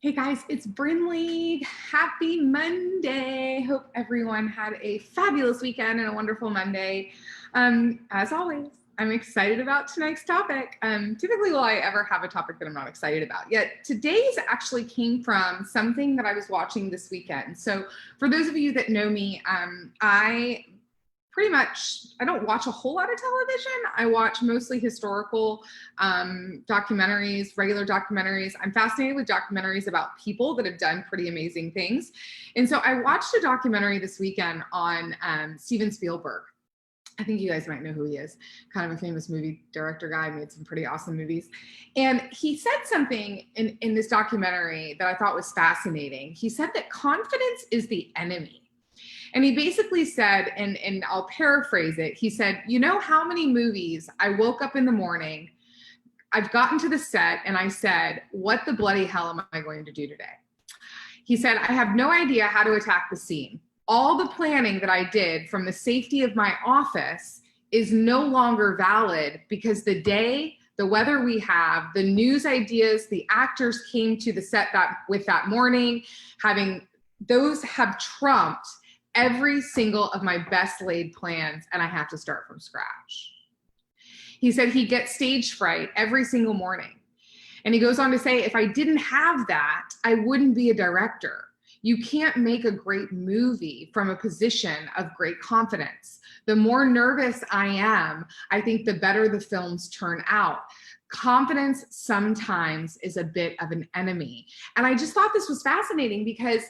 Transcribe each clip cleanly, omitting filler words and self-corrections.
Hey guys, it's Brindley. Happy Monday. Hope everyone had a fabulous weekend and a wonderful Monday. As always, I'm excited about tonight's topic. Typically, will I ever have a topic that I'm not excited about? Yet today's actually came from something that I was watching this weekend. So for those of you that know me, I don't watch a whole lot of television. I watch mostly historical documentaries, regular documentaries. I'm fascinated with documentaries about people that have done pretty amazing things. And so I watched a documentary this weekend on Steven Spielberg. I think you guys might know who he is. Kind of a famous movie director guy, made some pretty awesome movies. And he said something in this documentary that I thought was fascinating. He said that confidence is the enemy. And he basically said, and I'll paraphrase it, he said, you know how many movies I woke up in the morning, I've gotten to the set and I said, what the bloody hell am I going to do today? He said, I have no idea how to attack the scene. All the planning that I did from the safety of my office is no longer valid because the weather we have, the news ideas, the actors came to the set with that morning, those have trumped every single of my best laid plans, and I have to start from scratch. He said he gets stage fright every single morning. And he goes on to say, if I didn't have that, I wouldn't be a director. You can't make a great movie from a position of great confidence. The more nervous I am, I think the better the films turn out. Confidence sometimes is a bit of an enemy. And I just thought this was fascinating because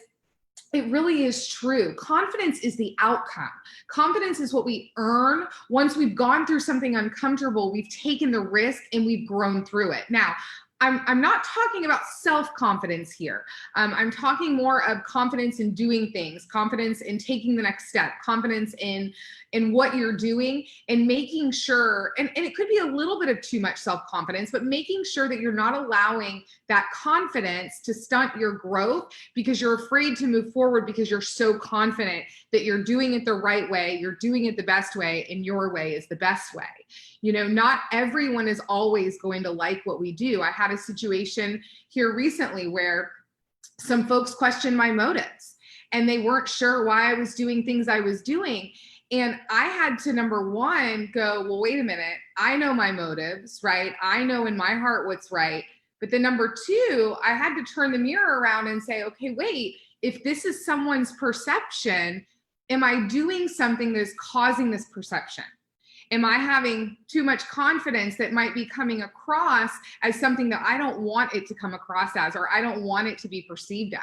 it really is true. Confidence is the outcome. Confidence is what we earn once we've gone through something uncomfortable, we've taken the risk and we've grown through it. Now, I'm not talking about self-confidence here. I'm talking more of confidence in doing things, confidence in taking the next step, confidence in what you're doing, and making sure, and it could be a little bit of too much self-confidence, but making sure that you're not allowing that confidence to stunt your growth because you're afraid to move forward because you're so confident that you're doing it the right way, you're doing it the best way, and your way is the best way. You know, not everyone is always going to like what we do. I had a situation here recently where some folks questioned my motives and they weren't sure why I was doing things I was doing. And I had to, number one, go, well, wait a minute. I know my motives, right? I know in my heart what's right. But then number two, I had to turn the mirror around and say, okay, wait, if this is someone's perception, am I doing something that is causing this perception? Am I having too much confidence that might be coming across as something that I don't want it to come across as, or I don't want it to be perceived as?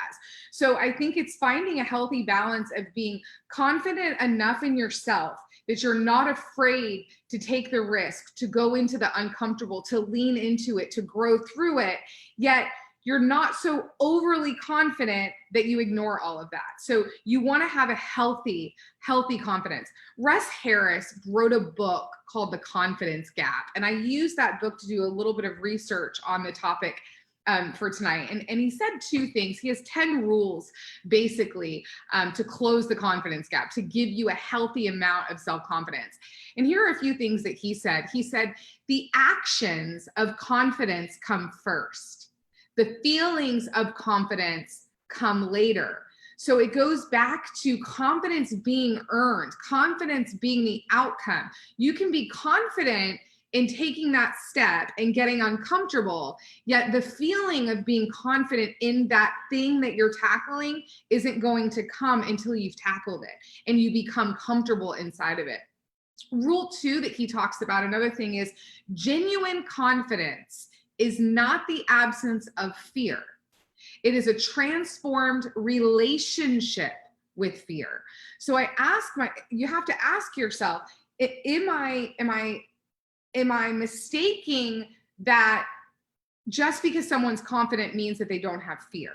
So I think it's finding a healthy balance of being confident enough in yourself that you're not afraid to take the risk, to go into the uncomfortable, to lean into it, to grow through it, yet you're not so overly confident that you ignore all of that. So you want to have a healthy confidence. Russ Harris wrote a book called The Confidence Gap. And I used that book to do a little bit of research on the topic for tonight. And he said two things. He has 10 rules, basically, to close the confidence gap, to give you a healthy amount of self-confidence. And here are a few things that he said. He said, the actions of confidence come first. The feelings of confidence come later. So it goes back to confidence being earned, confidence being the outcome. You can be confident in taking that step and getting uncomfortable, yet the feeling of being confident in that thing that you're tackling isn't going to come until you've tackled it and you become comfortable inside of it. Rule 2 that he talks about, another thing, is genuine confidence is not the absence of fear. It is a transformed relationship with fear. So you have to ask yourself, am I mistaking that just because someone's confident means that they don't have fear?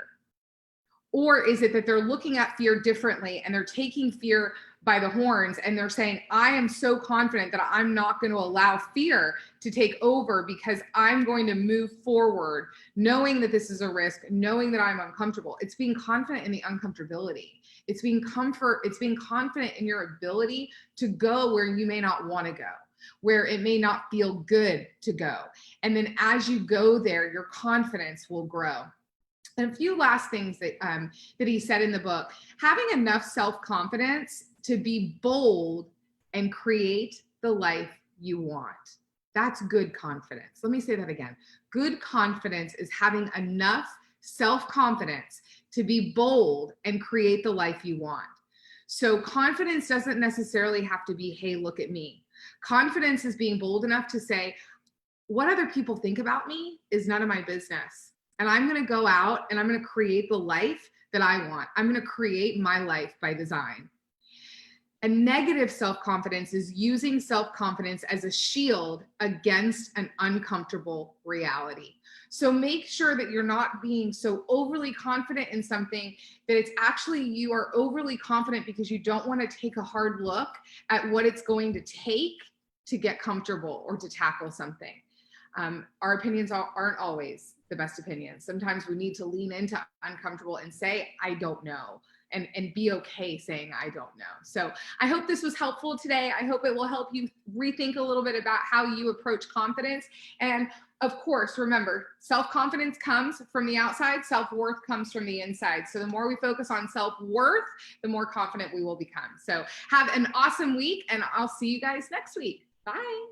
Or is it that they're looking at fear differently and they're taking fear by the horns and they're saying, I am so confident that I'm not going to allow fear to take over because I'm going to move forward knowing that this is a risk, knowing that I'm uncomfortable. It's being confident in the uncomfortability. It's being confident in your ability to go where you may not want to go, where it may not feel good to go. And then as you go there, your confidence will grow. And a few last things that that he said in the book: having enough self-confidence to be bold and create the life you want. That's good confidence. Let me say that again. Good confidence is having enough self-confidence to be bold and create the life you want. So confidence doesn't necessarily have to be, hey, look at me. Confidence is being bold enough to say, what other people think about me is none of my business. And I'm going to go out and I'm going to create the life that I want. I'm going to create my life by design. A negative self-confidence is using self-confidence as a shield against an uncomfortable reality. So make sure that you're not being so overly confident in something that it's actually you are overly confident because you don't want to take a hard look at what it's going to take to get comfortable or to tackle something. Our opinions aren't always the best opinions. Sometimes we need to lean into uncomfortable and say, I don't know. And be okay saying, I don't know. So I hope this was helpful today. I hope it will help you rethink a little bit about how you approach confidence. And of course, remember, self-confidence comes from the outside, self-worth comes from the inside. So the more we focus on self-worth, the more confident we will become. So have an awesome week, and I'll see you guys next week. Bye.